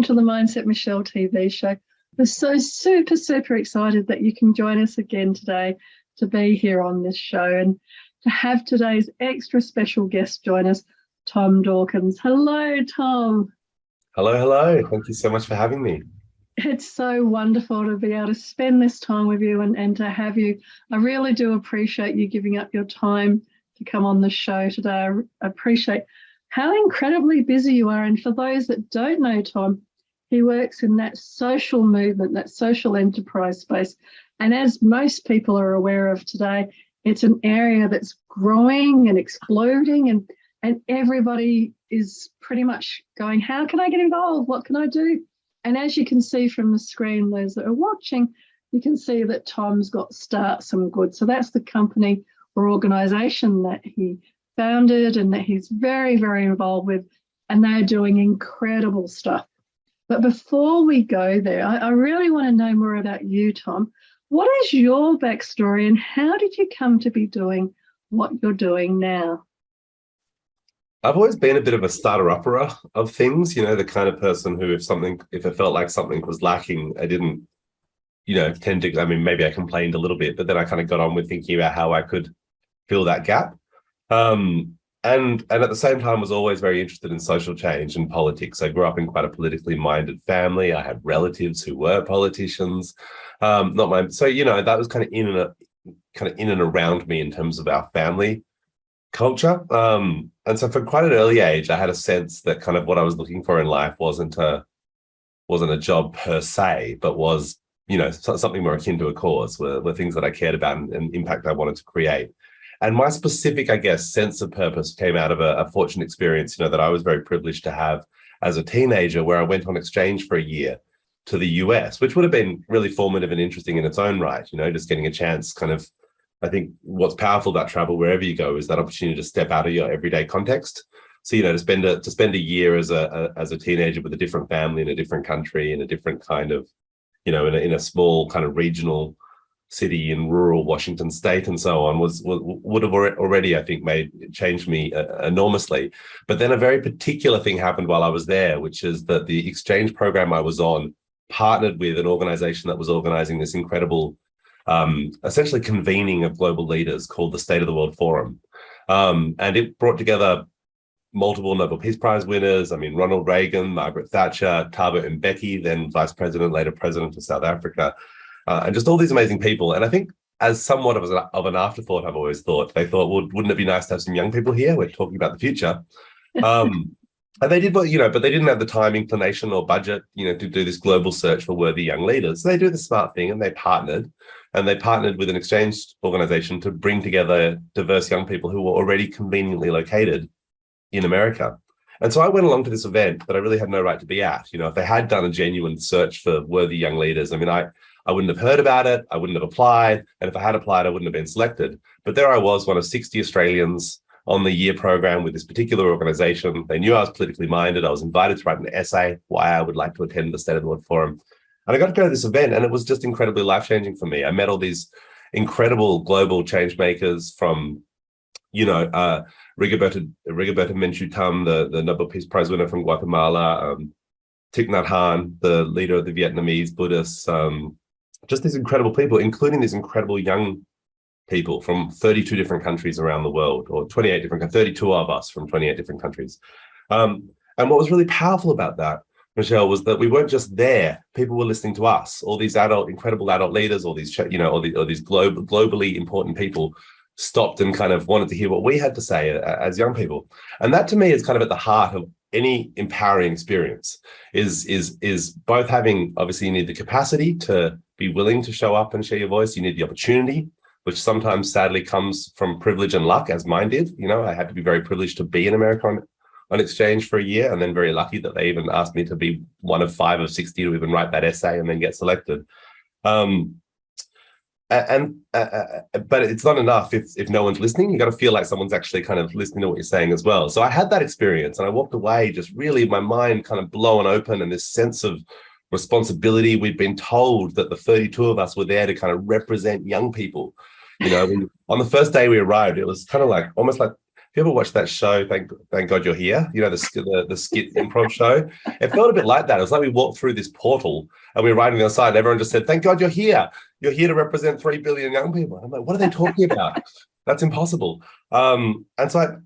to the Mindset Michelle TV show. We're so super excited that you can join us again today to be here on this show and to have today's extra special guest join us, Tom Dawkins. Hello, Tom. Hello. Thank you so much for having me. It's so wonderful to be able to spend this time with you and to have you. I really do appreciate you giving up your time to come on the show today. I appreciate how incredibly busy you are. And for those that don't know Tom, he works in that social movement, that social enterprise space. And as most people are aware of today, it's an area that's growing and exploding, and everybody is pretty much going, how can I get involved? What can I do? And as you can see from the screen, those that are watching, you can see that Tom's got Start Some Good. So that's the company or organisation that he founded and that he's very involved with, and they're doing incredible stuff. But before we go there, I really want to know more about you, Tom. What is your backstory and how did you come to be doing what you're doing now? I've always been a bit of a starter-upper of things, the kind of person who if it felt like something was lacking, I didn't, tend to, maybe I complained a little bit, but then I kind of got on with thinking about how I could fill that gap. And at the same time was always very interested in social change and politics. I grew up in quite a politically minded family. I had relatives who were politicians. So that was kind of in and around me in terms of our family culture. And so for quite an early age, I had a sense that kind of what I was looking for in life wasn't a job per se, but was, something more akin to a cause, were things that I cared about and impact I wanted to create. And my specific, I guess, sense of purpose came out of a fortunate experience, that I was very privileged to have as a teenager, where I went on exchange for a year to the US, which would have been really formative and interesting in its own right, just getting a chance kind of. I think what's powerful about travel wherever you go is that opportunity to step out of your everyday context. So, to spend a year as a teenager with a different family in a different country, in a different kind of, in a small kind of regional city in rural Washington state and so on would have already, I think, changed me enormously. But then a very particular thing happened while I was there, which is that the exchange program I was on partnered with an organization that was organizing this incredible essentially convening of global leaders called the State of the World Forum. And it brought together multiple Nobel Peace Prize winners. Ronald Reagan, Margaret Thatcher, Thabo Mbeki, then vice president, later president of South Africa, and just all these amazing people. And I think as somewhat of an afterthought, I've always thought, they thought, well, wouldn't it be nice to have some young people here? We're talking about the future. And they did, but they didn't have the time, inclination, or budget, to do this global search for worthy young leaders. So they do the smart thing and they partnered with an exchange organization to bring together diverse young people who were already conveniently located in America. And so I went along to this event that I really had no right to be at. If they had done a genuine search for worthy young leaders, I wouldn't have heard about it. I wouldn't have applied. And if I had applied, I wouldn't have been selected. But there I was, one of 60 Australians on the year program with this particular organization. They knew I was politically minded. I was invited to write an essay why I would like to attend the State of the World Forum. And I got to go to this event, and it was just incredibly life-changing for me. I met all these incredible global change makers from, Rigoberta Menchú Tam, the Nobel Peace Prize winner from Guatemala, Thich Nhat Hanh, the leader of the Vietnamese Buddhists, just these incredible people, including these incredible young people from 32 different countries around the world, or 32 of us from 28 different countries. And what was really powerful about that, Michelle, was that we weren't just there. People were listening to us. All these incredible adult leaders, all these globally important people stopped and kind of wanted to hear what we had to say as young people. And that to me is kind of at the heart of any empowering experience, is both having, obviously you need the capacity to be willing to show up and share your voice. You need the opportunity, which sometimes sadly comes from privilege and luck, as mine did. I had to be very privileged to be in America on exchange for a year, and then very lucky that they even asked me to be one of 5 of 60 to even write that essay and then get selected. But it's not enough if no one's listening. You got to feel like someone's actually kind of listening to what you're saying as well. So I had that experience, and I walked away just really my mind kind of blown open, and this sense of responsibility. We'd been told that the 32 of us were there to kind of represent young people. On the first day we arrived, it was kind of like almost like you ever watch that show, Thank God You're Here? You know, the skit improv show? It felt a bit like that. It was like we walked through this portal and we were right on the other side and everyone just said, thank God you're here. You're here to represent 3 billion young people. I'm like, what are they talking about? That's impossible. And so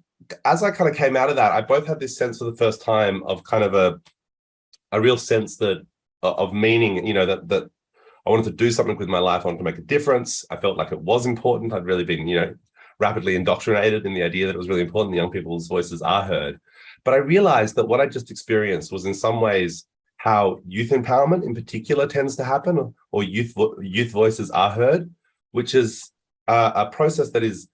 as I kind of came out of that, I both had this sense for the first time of kind of a real sense that of meaning, you know, that I wanted to do something with my life. I wanted to make a difference. I felt like it was important. I'd really been, you know, rapidly indoctrinated in the idea that it was really important that young people's voices are heard. But I realized that what I just experienced was in some ways how youth empowerment in particular tends to happen, or youth voices are heard, which is a process that is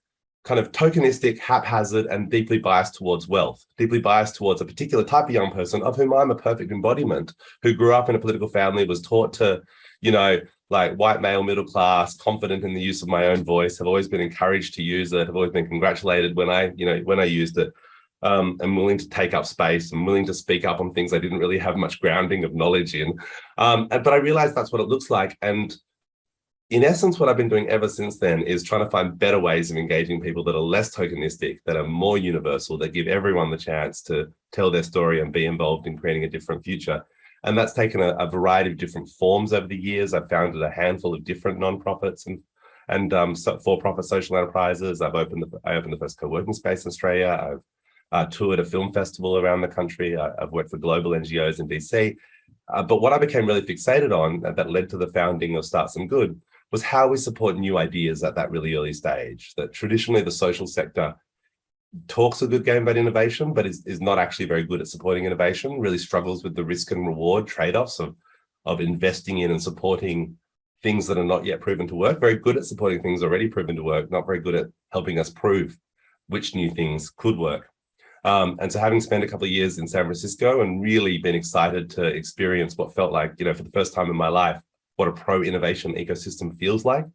kind of tokenistic, haphazard, and deeply biased towards wealth, deeply biased towards a particular type of young person of whom I'm a perfect embodiment, who grew up in a political family, was taught to, you know, like white male, middle class, confident in the use of my own voice, have always been encouraged to use it, have always been congratulated when I used it, and willing to take up space and willing to speak up on things I didn't really have much grounding of knowledge in. But I realized that's what it looks like. And in essence, what I've been doing ever since then is trying to find better ways of engaging people that are less tokenistic, that are more universal, that give everyone the chance to tell their story and be involved in creating a different future. And that's taken a variety of different forms over the years. I've founded a handful of different nonprofits and for-profit social enterprises. I opened the first co-working space in Australia. I've toured a film festival around the country. I've worked for global NGOs in DC. But what I became really fixated on, that led to the founding of Start Some Good, was how we support new ideas at that really early stage. That traditionally the social sector talks a good game about innovation, but is not actually very good at supporting innovation, really struggles with the risk and reward trade-offs of investing in and supporting things that are not yet proven to work. Very good at supporting things already proven to work, not very good at helping us prove which new things could work. And so having spent a couple of years in San Francisco and really been excited to experience what felt like, you know, for the first time in my life, what a pro-innovation ecosystem feels like,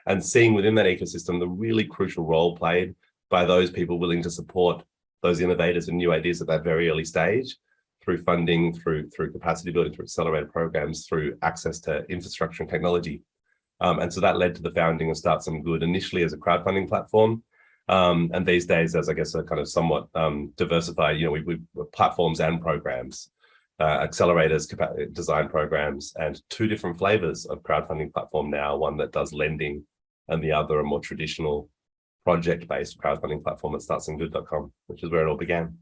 and seeing within that ecosystem the really crucial role played by those people willing to support those innovators and new ideas at that very early stage, through funding, through capacity building, through accelerated programs, through access to infrastructure and technology. And so that led to the founding of Start Some Good, initially as a crowdfunding platform. And these days, as I guess a kind of somewhat diversified, you know, we platforms and programs, accelerators, design programs, and 2 different flavors of crowdfunding platform now, one that does lending and the other a more traditional project-based crowdfunding platform at startsomegood.com, which is where it all began.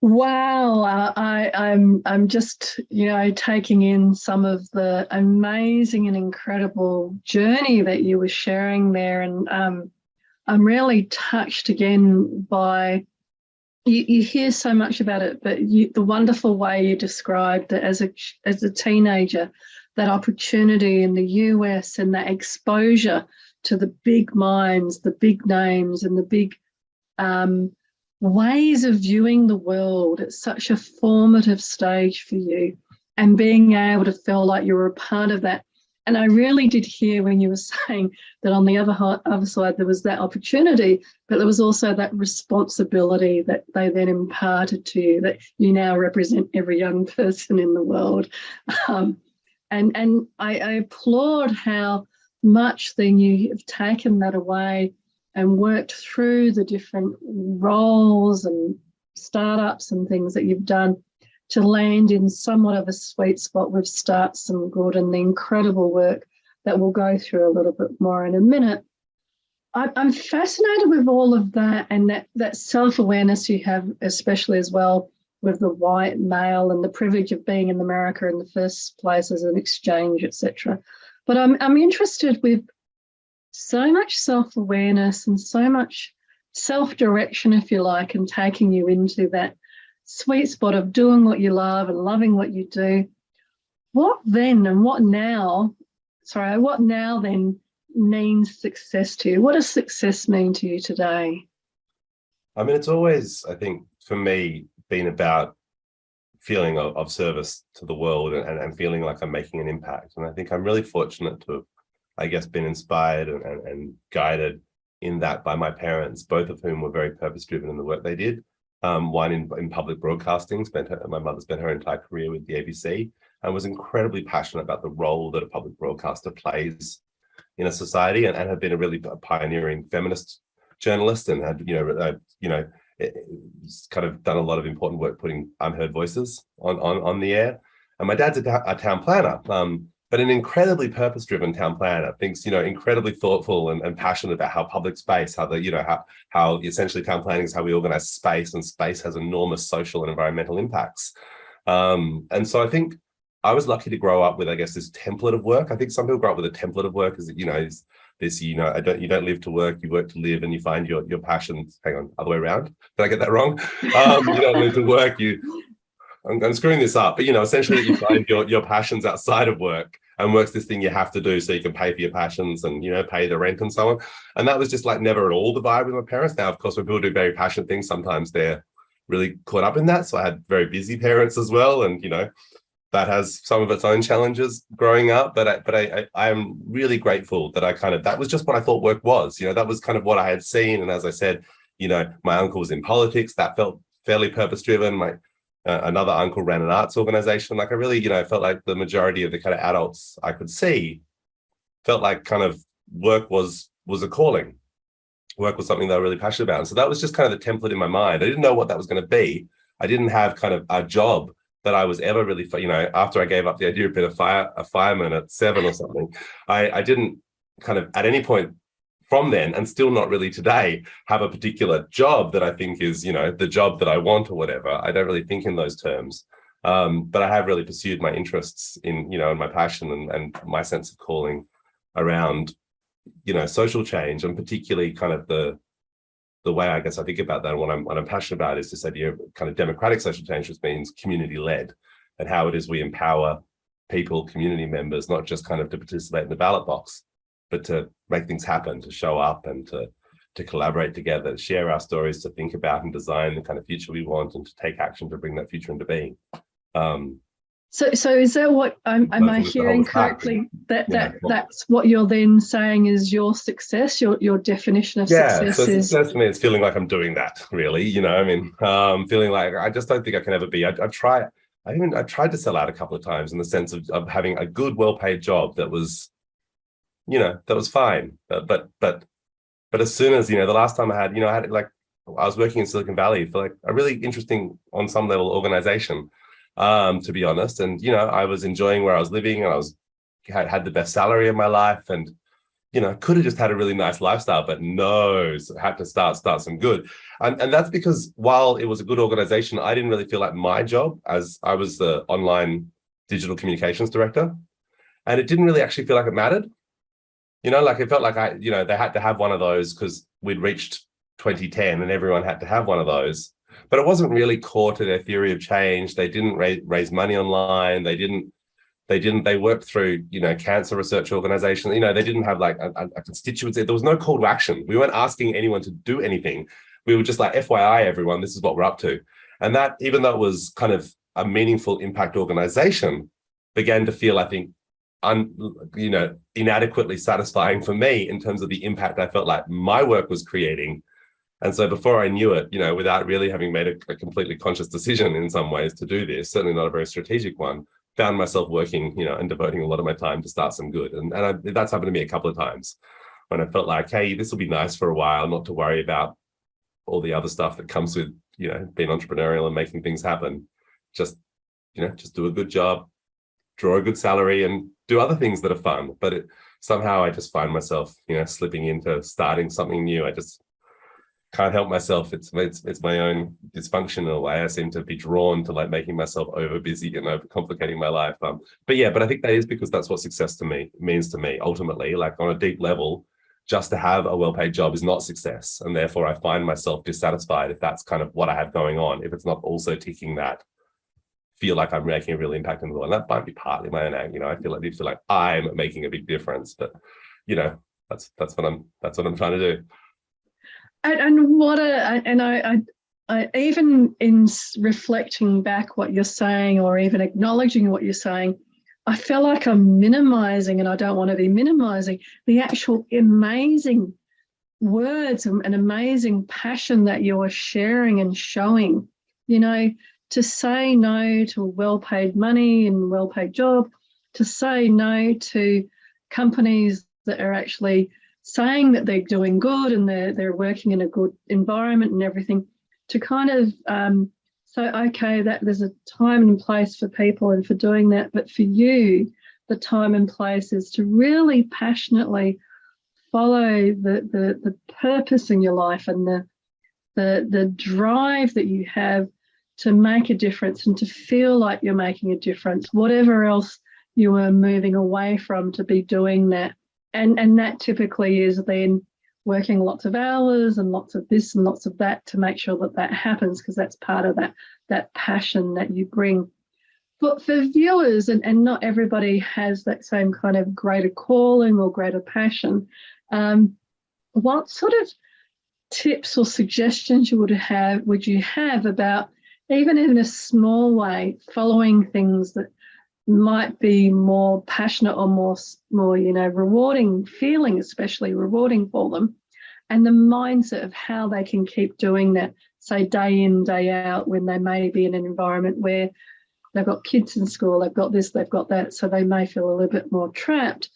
Wow, I'm just, you know, taking in some of the amazing and incredible journey that you were sharing there, and I'm really touched again by you hear so much about it, but the wonderful way you described that as a teenager, that opportunity in the US and that exposure to the big minds, the big names, and the big ways of viewing the world at such a formative stage for you, and being able to feel like you were a part of that. And I really did hear when you were saying that on the other side, there was that opportunity, but there was also that responsibility that they then imparted to you, that you now represent every young person in the world. And I applaud how much then you have taken that away and worked through the different roles and startups and things that you've done to land in somewhat of a sweet spot with Start Some Good and the incredible work that we'll go through a little bit more in a minute. I'm fascinated with all of that, and that self-awareness you have, especially as well with the white male and the privilege of being in America in the first place as an exchange, etc. But I'm interested with so much self-awareness and so much self-direction, if you like, and taking you into that sweet spot of doing what you love and loving what you do. What now then means success to you? What does success mean to you today? I mean, it's always, I think, for me, been about feeling of service to the world and feeling like I'm making an impact. And I think I'm really fortunate to have, I guess, been inspired and guided in that by my parents, both of whom were very purpose-driven in the work they did. One in public broadcasting, my mother spent her entire career with the ABC and was incredibly passionate about the role that a public broadcaster plays in a society, and had been a really pioneering feminist journalist and had, it's kind of done a lot of important work putting unheard voices on the air. And my dad's a town planner, but an incredibly purpose-driven town planner. Thinks, incredibly thoughtful and passionate about how public space, how essentially town planning is how we organize space, and space has enormous social and environmental impacts. And so I think I was lucky to grow up with, I guess, this template of work. I think some people grow up with a template of work, is that, you don't live to work, you work to live, and you find your passions. Hang on, other way around. Did I get that wrong? You don't live to work. I'm screwing this up, but essentially you find your passions outside of work, and work's this thing you have to do so you can pay for your passions and pay the rent and so on. And that was just like never at all the vibe with my parents. Now, of course, when people do very passionate things, sometimes they're really caught up in that. So I had very busy parents as well, and that has some of its own challenges growing up, but I am really grateful that that was just what I thought work was. That was kind of what I had seen. And as I said, my uncle was in politics. That felt fairly purpose-driven. My another uncle ran an arts organization. Like I really, felt like the majority of the kind of adults I could see felt like kind of work was a calling. Work was something they were really passionate about. And so that was just kind of the template in my mind. I didn't know what that was going to be. I didn't have kind of a job that I was ever really, after I gave up the idea of being a fireman at 7 or something, I didn't kind of at any point from then, and still not really today, have a particular job that I think is, the job that I want or whatever. I don't really think in those terms. But I have really pursued my interests in, and my passion and my sense of calling around, social change, and particularly kind of the way I guess I think about that, and what I'm passionate about is this idea of kind of democratic social change, which means community-led, and how it is we empower people, community members, not just kind of to participate in the ballot box, but to make things happen, to show up and to collaborate together, to share our stories, to think about and design the kind of future we want, and to take action to bring that future into being. So is that what am I hearing correctly? That's what you're then saying is your success, your definition of success so is. Success to me, it's feeling like I'm doing that, really. Feeling like I just don't think I can ever be. I tried to sell out a couple of times in the sense of having a good, well-paid job that was, that was fine. But as soon as, the last time I had I was working in Silicon Valley for like a really interesting, on some level, organization. To be honest, and I was enjoying where I was living, and I had the best salary of my life, and could have just had a really nice lifestyle, but no, so had to start some good, and that's because while it was a good organization, I didn't really feel like my job, as I was the online digital communications director, and it didn't really actually feel like it mattered. Like it felt like they had to have one of those because we'd reached 2010 and everyone had to have one of those. But it wasn't really core to their theory of change. They didn't raise money online. They worked through, cancer research organizations. They didn't have like a constituency. There was no call to action. We weren't asking anyone to do anything. We were just like, FYI, everyone, this is what we're up to. And that, even though it was kind of a meaningful impact organization, began to feel, I think, inadequately satisfying for me in terms of the impact I felt like my work was creating. And so before I knew it, without really having made a completely conscious decision in some ways to do this, certainly not a very strategic one, found myself working, and devoting a lot of my time to start some good. And that's happened to me a couple of times when I felt like, hey, this will be nice for a while, not to worry about all the other stuff that comes with, being entrepreneurial and making things happen. Just do a good job, draw a good salary, and do other things that are fun. But somehow I just find myself, slipping into starting something new. I just can't help myself. It's my own dysfunctional way. I seem to be drawn to like making myself over busy and over complicating my life. But I think that is because that's what success to me means to me. Ultimately, like on a deep level, just to have a well-paid job is not success, and therefore I find myself dissatisfied if that's kind of what I have going on. If it's not also ticking that, feel like I'm making a real impact in the world. And that might be partly my own act. I feel like I'm making a big difference, but that's what I'm trying to do. And I even in reflecting back what you're saying, or even acknowledging what you're saying, I feel like I'm minimizing, and I don't want to be minimizing the actual amazing words and amazing passion that you're sharing and showing. To say no to well-paid money and well-paid job, to say no to companies that are actually saying that they're doing good and they're working in a good environment and everything, to kind of say, okay, that there's a time and place for people and for doing that, but for you, the time and place is to really passionately follow the purpose in your life and the drive that you have to make a difference and to feel like you're making a difference, whatever else you are moving away from, to be doing that. And that typically is then working lots of hours and lots of this and lots of that to make sure that that happens, because that's part of that passion that you bring. But for viewers, and not everybody has that same kind of greater calling or greater passion, what sort of tips or suggestions would you have about, even in a small way, following things that might be more passionate or more rewarding, feeling especially rewarding for them, and the mindset of how they can keep doing that, say day in, day out, when they may be in an environment where they've got kids in school, they've got this, they've got that, so they may feel a little bit more trapped.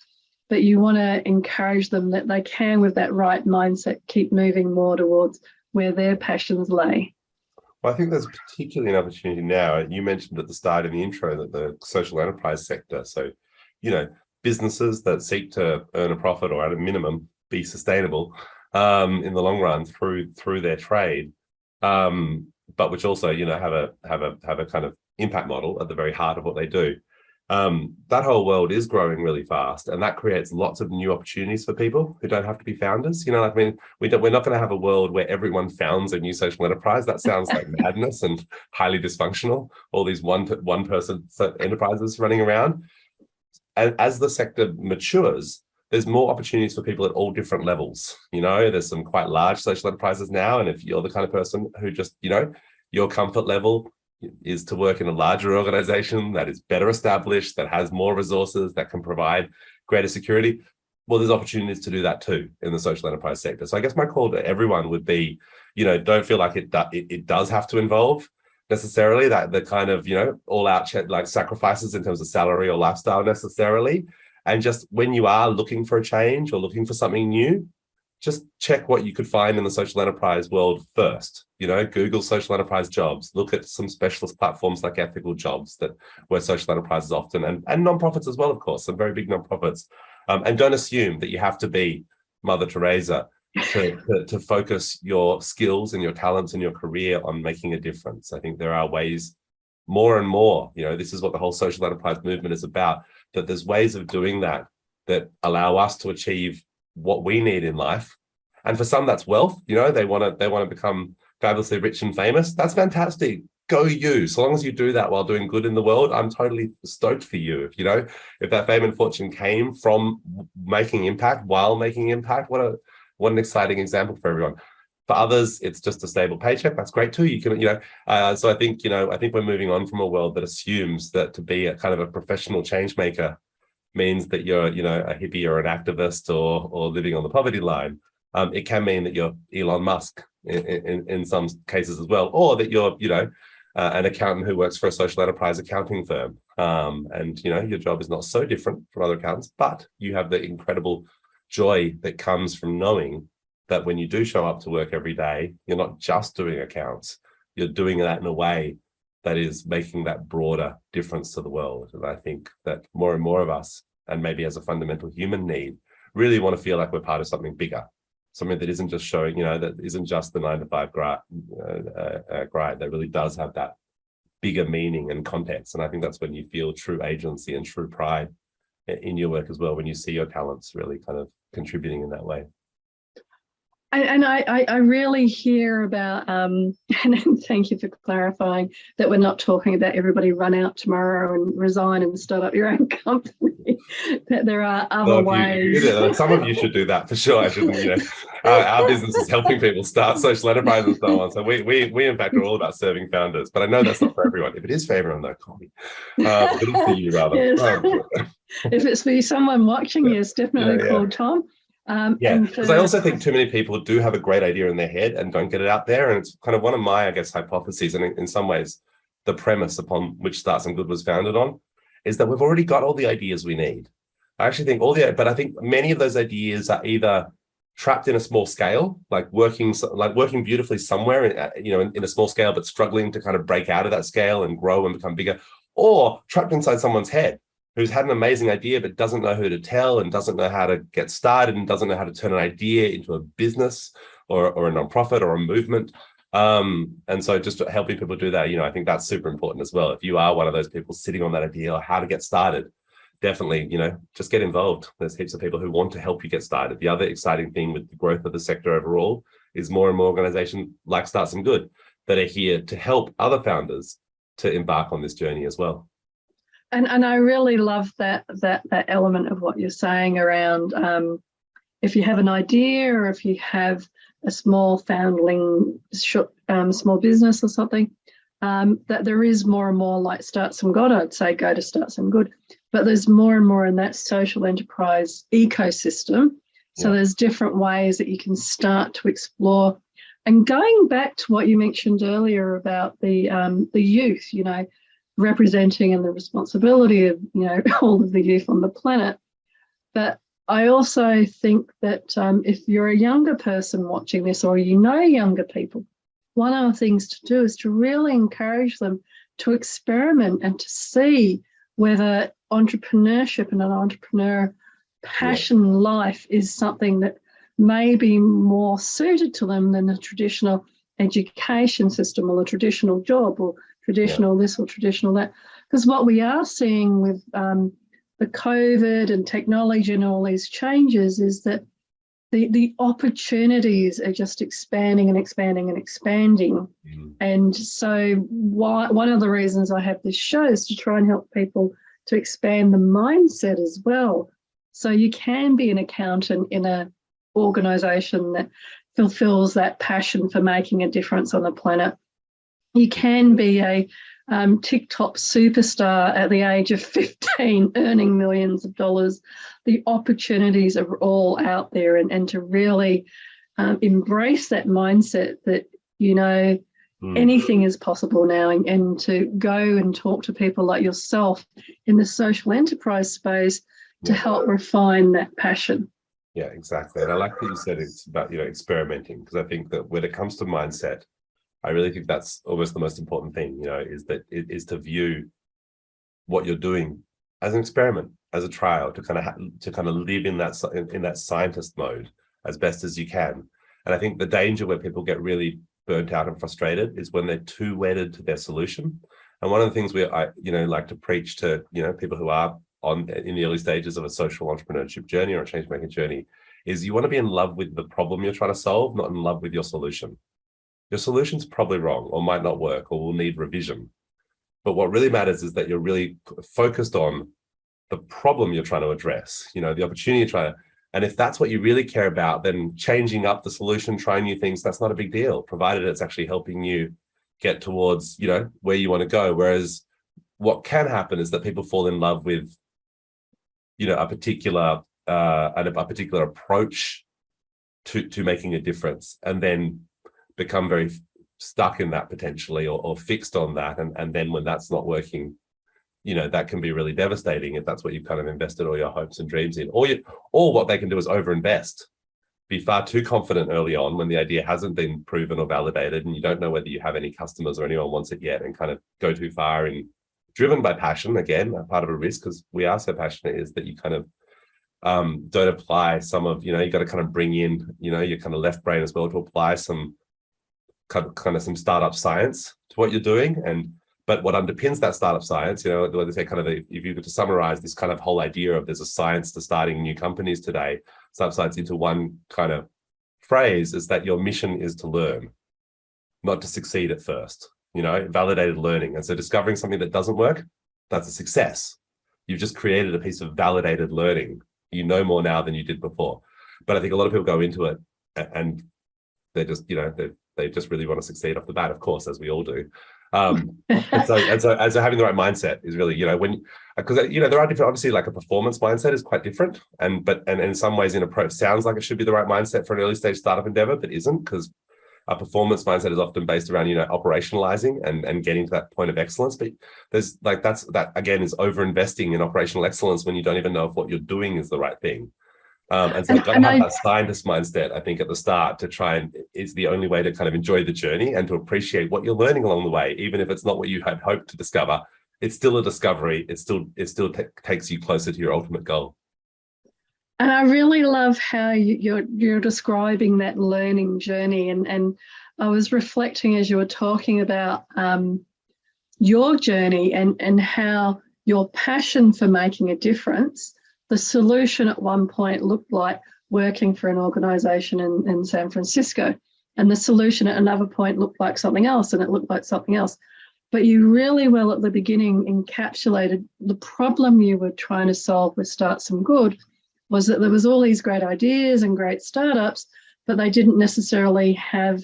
But you want to encourage them that they can, with that right mindset, keep moving more towards where their passions lay. Well, I think there's particularly an opportunity now. You mentioned at the start in the intro that the social enterprise sector, so, businesses that seek to earn a profit or at a minimum be sustainable in the long run through their trade, but which also, have a kind of impact model at the very heart of what they do. That whole world is growing really fast, and that creates lots of new opportunities for people who don't have to be founders. We're not going to have a world where everyone founds a new social enterprise. That sounds like madness and highly dysfunctional. All these one person enterprises running around. And as the sector matures, there's more opportunities for people at all different levels. There's some quite large social enterprises now, and if you're the kind of person who just, your comfort level is to work in a larger organization that is better established, that has more resources, that can provide greater security, well, there's opportunities to do that too in the social enterprise sector. So I guess my call to everyone would be, don't feel like it does have to involve necessarily that the kind of, all out like sacrifices in terms of salary or lifestyle necessarily. And just when you are looking for a change or looking for something new, just check what you could find in the social enterprise world first. Google social enterprise jobs, look at some specialist platforms like Ethical Jobs, where social enterprises often, and nonprofits as well, of course, some very big nonprofits. And don't assume that you have to be Mother Teresa to focus your skills and your talents and your career on making a difference. I think there are ways, more and more, this is what the whole social enterprise movement is about, that there's ways of doing that allow us to achieve what we need in life. And for some, that's wealth. They want to become fabulously rich and famous. That's fantastic. Go you. So long as you do that while doing good in the world, I'm totally stoked for you. If that fame and fortune came from making impact while making impact, what an exciting example for everyone. For others, it's just a stable paycheck. That's great too. You can, so I think we're moving on from a world that assumes that to be a kind of a professional change maker means that you're, a hippie or an activist or living on the poverty line. It can mean that you're Elon Musk in some cases as well, or that you're, an accountant who works for a social enterprise accounting firm. And, your job is not so different from other accountants, but you have the incredible joy that comes from knowing that when you do show up to work every day, you're not just doing accounts, you're doing that in a way that is making that broader difference to the world. And I think that more and more of us, and maybe as a fundamental human need, really want to feel like we're part of something bigger, something that isn't just showing, that isn't just the 9-to-5 grind, that really does have that bigger meaning and context. And I think that's when you feel true agency and true pride in your work as well, when you see your talents really kind of contributing in that way. And I really hear about, and thank you for clarifying that we're not talking about everybody run out tomorrow and resign and start up your own company, that there are other ways. Some of you should do that for sure. I shouldn't, our business is helping people start social enterprises and so on. So we in fact are all about serving founders, but I know that's not for everyone. If it is for everyone, though, call me. If it is for you, rather. Yes. If it's for someone watching, yes, definitely call Tom. Because I also think too many people do have a great idea in their head and don't get it out there. And it's kind of one of my, I guess, hypotheses, and in some ways, the premise upon which Start Some Good was founded on, is that we've already got all the ideas we need. I actually think but I think many of those ideas are either trapped in a small scale, like working beautifully somewhere, in a small scale, but struggling to kind of break out of that scale and grow and become bigger, or trapped inside someone's head who's had an amazing idea but doesn't know who to tell and doesn't know how to get started and doesn't know how to turn an idea into a business or a nonprofit or a movement. And so just helping people do that, I think that's super important as well. If you are one of those people sitting on that idea or how to get started, definitely, just get involved. There's heaps of people who want to help you get started. The other exciting thing with the growth of the sector overall is more and more organizations like Start Some Good that are here to help other founders to embark on this journey as well. And I really love that element of what you're saying around if you have an idea or if you have a small foundling small business or something, that there is more and more like Start Some Good. I'd say go to Start Some Good, but there's more and more in that social enterprise ecosystem. So there's different ways that you can start to explore. And going back to what you mentioned earlier about the youth, representing and the responsibility of all of the youth on the planet, but I also think that if you're a younger person watching this or younger people, one of the things to do is to really encourage them to experiment and to see whether entrepreneurship and an entrepreneur passion life is something that may be more suited to them than the traditional education system or the traditional job or traditional this or traditional that. Because what we are seeing with the COVID and technology and all these changes is that the opportunities are just expanding and expanding and expanding. And so one of the reasons I have this show is to try and help people to expand the mindset as well. So you can be an accountant in an organisation that fulfills that passion for making a difference on the planet. You can be a TikTok superstar at the age of 15, earning millions of dollars. The opportunities are all out there, and to really embrace that mindset that, anything is possible now, and to go and talk to people like yourself in the social enterprise space to help refine that passion. Yeah, exactly. And I like that you said it's about, experimenting, because I think that when it comes to mindset, I really think that's almost the most important thing, is that it is to view what you're doing as an experiment, as a trial, to kind of live in that scientist mode as best as you can. And I think the danger where people get really burnt out and frustrated is when they're too wedded to their solution. And one of the things I like to preach to people who are in the early stages of a social entrepreneurship journey or a change making journey is you want to be in love with the problem you're trying to solve, not in love with your solution. Your solution's probably wrong or might not work or will need revision. But what really matters is that you're really focused on the problem you're trying to address, the opportunity you're trying to, and if that's what you really care about, then changing up the solution, trying new things, that's not a big deal, provided it's actually helping you get towards, where you want to go. Whereas what can happen is that people fall in love with, a particular approach to making a difference, and then become very stuck in that potentially, or fixed on that, and then when that's not working, that can be really devastating if that's what you've kind of invested all your hopes and dreams in. Or what they can do is overinvest, be far too confident early on when the idea hasn't been proven or validated, and you don't know whether you have any customers or anyone wants it yet, and kind of go too far and driven by passion. Again, a part of a risk, because we are so passionate, is that you kind of don't apply some of, you got to kind of bring in, your kind of left brain as well to apply some kind of some startup science to what you're doing. But what underpins that startup science, what they say, kind of if you were to summarize this kind of whole idea of there's a science to starting new companies today, startup science into one kind of phrase, is that your mission is to learn, not to succeed at first, validated learning. And so discovering something that doesn't work, that's a success. You've just created a piece of validated learning. You know more now than you did before. But I think a lot of people go into it and they're just, they just really want to succeed off the bat, of course, as we all do. And so having the right mindset is really, because there are different, obviously, like a performance mindset is quite different, and in some ways in approach sounds like it should be the right mindset for an early stage startup endeavor, but isn't, because a performance mindset is often based around operationalizing and getting to that point of excellence. But there's that again is over investing in operational excellence when you don't even know if what you're doing is the right thing. And so you've got to have that scientist mindset, I think, at the start to try and it's the only way to kind of enjoy the journey and to appreciate what you're learning along the way, even if it's not what you had hoped to discover. It's still a discovery. It still takes you closer to your ultimate goal. And I really love how you're describing that learning journey. And I was reflecting as you were talking about your journey and how your passion for making a difference. The solution at one point looked like working for an organization in San Francisco, and the solution at another point looked like something else, and it looked like something else. But you really well at the beginning encapsulated the problem you were trying to solve with Start Some Good was that there was all these great ideas and great startups, but they didn't necessarily have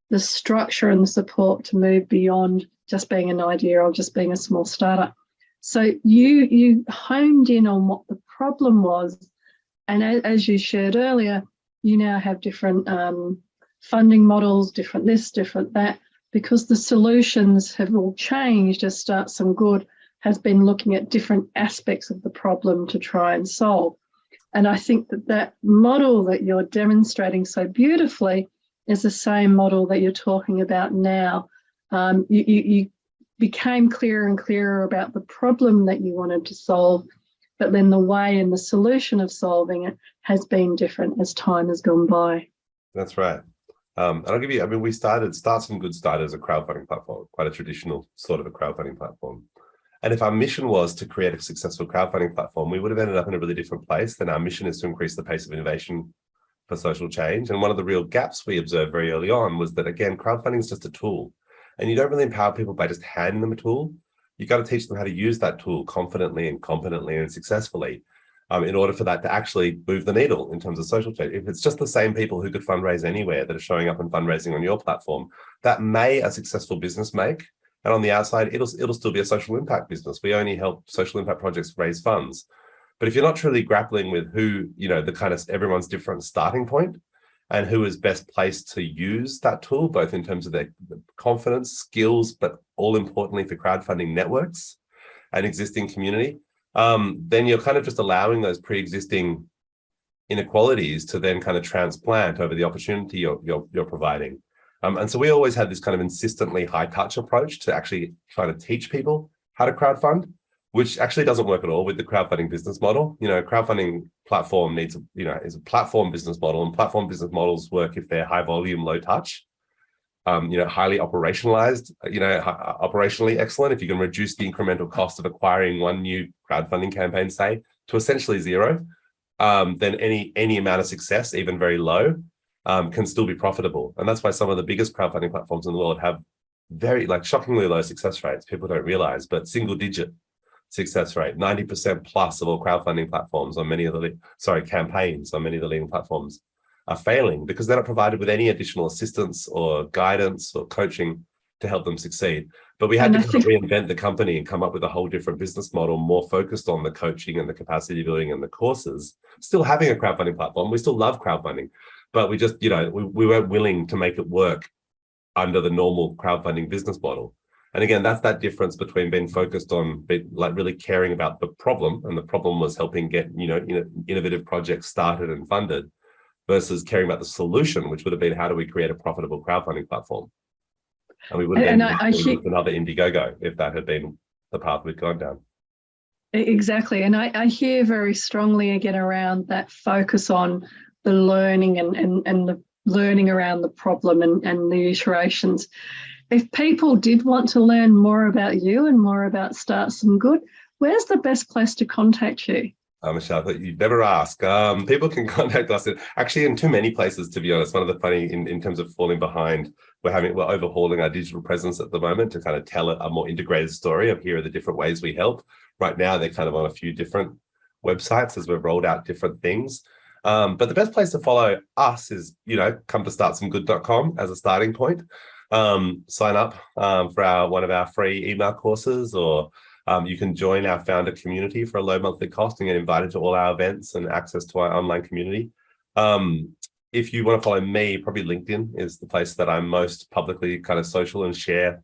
the structure and the support to move beyond just being an idea or just being a small startup. So you honed in on what the problem was, and as you shared earlier, you now have different funding models, different this, different that, because the solutions have all changed as Start Some Good has been looking at different aspects of the problem to try and solve. And I think that model that you're demonstrating so beautifully is the same model that you're talking about now. You became clearer and clearer about the problem that you wanted to solve, but then the way and the solution of solving it has been different as time has gone by. That's right. And I'll give you, I mean, we Start Some Good started as a crowdfunding platform, quite a traditional sort of a crowdfunding platform. And if our mission was to create a successful crowdfunding platform, we would have ended up in a really different place. Then our mission is to increase the pace of innovation for social change. And one of the real gaps we observed very early on was that, again, crowdfunding is just a tool. And you don't really empower people by just handing them a tool. You got to teach them how to use that tool confidently and competently and successfully in order for that to actually move the needle in terms of social change. If it's just the same people who could fundraise anywhere that are showing up and fundraising on your platform, that may a successful business make. And on the outside, it'll still be a social impact business. We only help social impact projects raise funds. But if you're not truly grappling with who, the kind of everyone's different starting point and who is best placed to use that tool, both in terms of their confidence, skills, but all importantly for crowdfunding networks and existing community, then you're kind of just allowing those pre-existing inequalities to then kind of transplant over the opportunity you're providing. And so we always had this kind of insistently high touch approach to actually trying to teach people how to crowdfund, which actually doesn't work at all with the crowdfunding business model. Crowdfunding platform needs, is a platform business model, and platform business models work if they're high volume, low touch, highly operationalized, operationally excellent. If you can reduce the incremental cost of acquiring one new crowdfunding campaign, say, to essentially zero, then any amount of success, even very low, can still be profitable. And that's why some of the biggest crowdfunding platforms in the world have very shockingly low success rates. People don't realize, but single digit success rate, 90% plus of all crowdfunding platforms on many of the, campaigns on many of the leading platforms are failing because they're not provided with any additional assistance or guidance or coaching to help them succeed. But we had to kind of reinvent the company and come up with a whole different business model, more focused on the coaching and the capacity building and the courses, still having a crowdfunding platform. We still love crowdfunding, but we just, we weren't willing to make it work under the normal crowdfunding business model. And again, that's that difference between being focused on really caring about the problem, and the problem was helping get, innovative projects started and funded, versus caring about the solution, which would have been how do we create a profitable crowdfunding platform. And we would have been another Indiegogo if that had been the path we'd gone down. Exactly. And I hear very strongly again around that focus on the learning and the learning around the problem and the iterations. If people did want to learn more about you and more about Start Some Good, where's the best place to contact you? Michele, I thought you'd never ask. People can contact us actually in too many places, to be honest. One of the funny in terms of falling behind, we're overhauling our digital presence at the moment to kind of tell a more integrated story of here are the different ways we help. Right now, they're kind of on a few different websites as we've rolled out different things. But the best place to follow us is, come to startsomegood.com as a starting point. Sign up for one of our free email courses, or you can join our founder community for a low monthly cost and get invited to all our events and access to our online community. If you want to follow me, probably LinkedIn is the place that I'm most publicly kind of social and share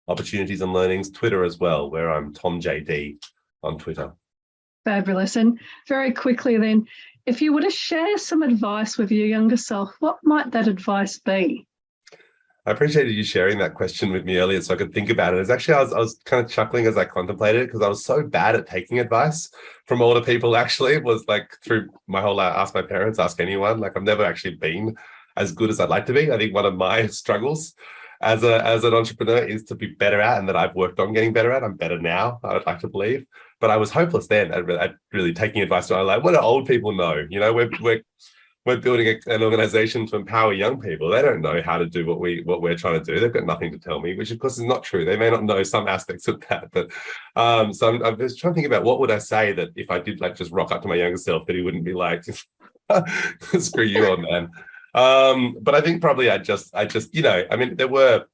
opportunities and learnings. Twitter as well, where I'm TomJD on Twitter. Fabulous. And very quickly then, if you were to share some advice with your younger self, what might that advice be? I appreciated you sharing that question with me earlier so I could think about it. It's actually, I was kind of chuckling as I contemplated it because I was so bad at taking advice from older people. Actually, it was like through my whole life, ask my parents, ask anyone. Like I've never actually been as good as I'd like to be. I think one of my struggles as an entrepreneur is to be better at, and that I've worked on getting better at. I'm better now, I would like to believe. But I was hopeless then at really taking advice. So I'm like, what do old people know? You know, we're building an organization to empower young people. They don't know how to do what we're trying to do. They've got nothing to tell me, which of course is not true. They may not know some aspects of that, but so I'm just trying to think about what would I say that if I did like just rock up to my younger self, that he wouldn't be like, screw you on, man. But I think probably I just, you know, I mean, there were,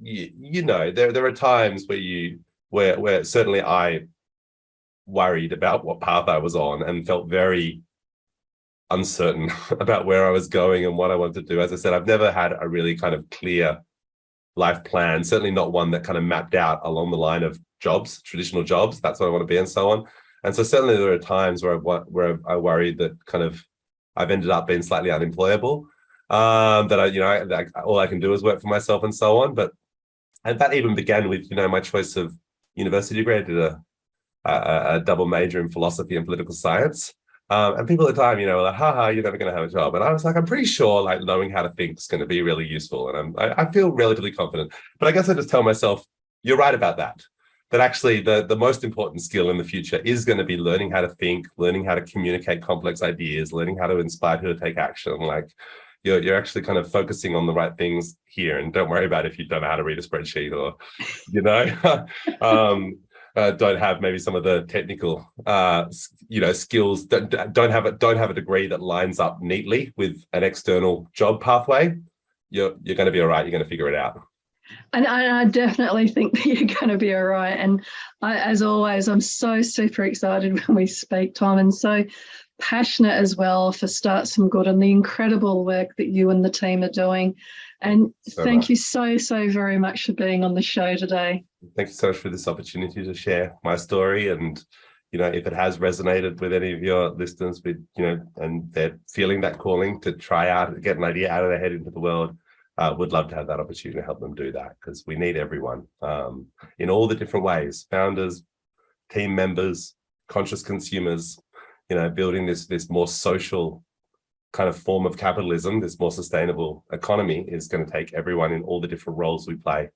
you know, there are times where certainly I worried about what path I was on and felt very uncertain about where I was going and what I wanted to do. As I said, I've never had a really kind of clear life plan, certainly not one that kind of mapped out along the line of jobs, traditional jobs. That's what I want to be and so on. And so certainly there are times where I worried that kind of I've ended up being slightly unemployable, that I, you know, all I can do is work for myself and so on. But and that even began with, you know, my choice of university degree. I did a double major in philosophy and political science. And people at the time, you know, were like, haha, you're never going to have a job. And I was like, I'm pretty sure like knowing how to think is going to be really useful. And I feel relatively confident. But I guess I just tell myself, you're right about that. That actually the most important skill in the future is going to be learning how to think, learning how to communicate complex ideas, learning how to inspire people to take action. Like you're actually kind of focusing on the right things here. And don't worry about if you don't know how to read a spreadsheet or, you know, don't have maybe some of the technical you know, skills, don't have a degree that lines up neatly with an external job pathway. You're going to be all right. You're going to figure it out. And I definitely think that you're going to be all right. And as always, I'm so super excited when we speak, Tom, and so passionate as well for Start Some Good and the incredible work that you and the team are doing. And thank you so very much for being on the show today. Thank you so much for this opportunity to share my story. And, you know, if it has resonated with any of your listeners, with, you know, and they're feeling that calling to try out, get an idea out of their head into the world, would love to have that opportunity to help them do that, because we need everyone in all the different ways, founders, team members, conscious consumers, you know, building this more social kind of form of capitalism, this more sustainable economy is going to take everyone in all the different roles we play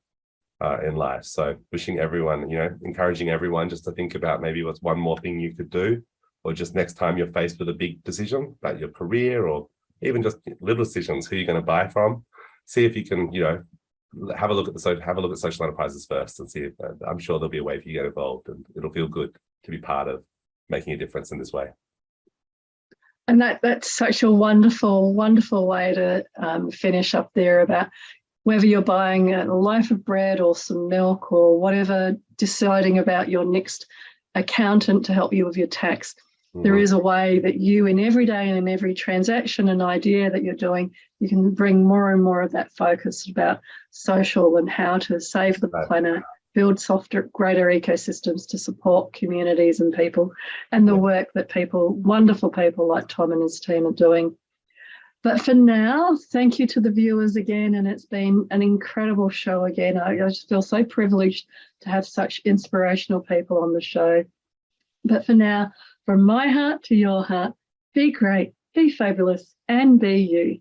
in life. So wishing everyone, you know, encouraging everyone just to think about maybe what's one more thing you could do, or just next time you're faced with a big decision about your career, or even just little decisions, who you're going to buy from, see if you can, you know, have a look at social enterprises first and see if I'm sure there'll be a way for you to get involved, and it'll feel good to be part of making a difference in this way. And that's such a wonderful way to finish up there, about whether you're buying a loaf of bread or some milk or whatever, deciding about your next accountant to help you with your tax. Mm-hmm. There is a way that you, in every day and in every transaction and idea that you're doing, you can bring more and more of that focus about social and how to save the planet, build softer, greater ecosystems to support communities and people, and the work that wonderful people like Tom and his team are doing. But for now, thank you to the viewers again, and it's been an incredible show again. I just feel so privileged to have such inspirational people on the show. But for now, from my heart to your heart, be great, be fabulous, and be you.